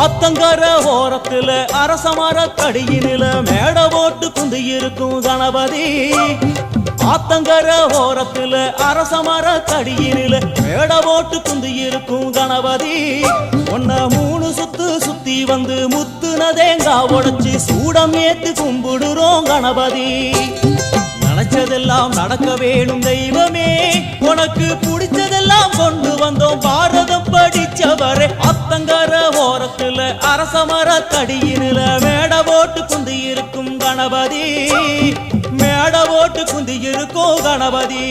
ஆத்தங்கர ஓரத்துல அரசமர கடியினில மேட போட்டு குந்தி இருக்கும் கணபதி. ஆத்தங்கர ஓரத்துல அரசமர கடியினில மேட போட்டு குந்தி இருக்கும் கணபதி. ஒன்ன 3 சுத்து சுத்தி வந்து முத்துன தேங்காய் உடைச்சு சூடம் ஏத்து கும்பிடுறோம் கணபதி. நினைச்சதெல்லாம் நடக்க வேணும் தெய்வமே, உனக்கு பிடிச்சதெல்லாம் கொண்டு வந்தோம் பாரதம் படிச்சவரே. அத்தங்கர ஓரத்துல அரசமர தடியினில மேட போட்டு குந்தி இருக்கும் கணபதி. மேட போட்டு குந்தி இருக்கும் கணபதி.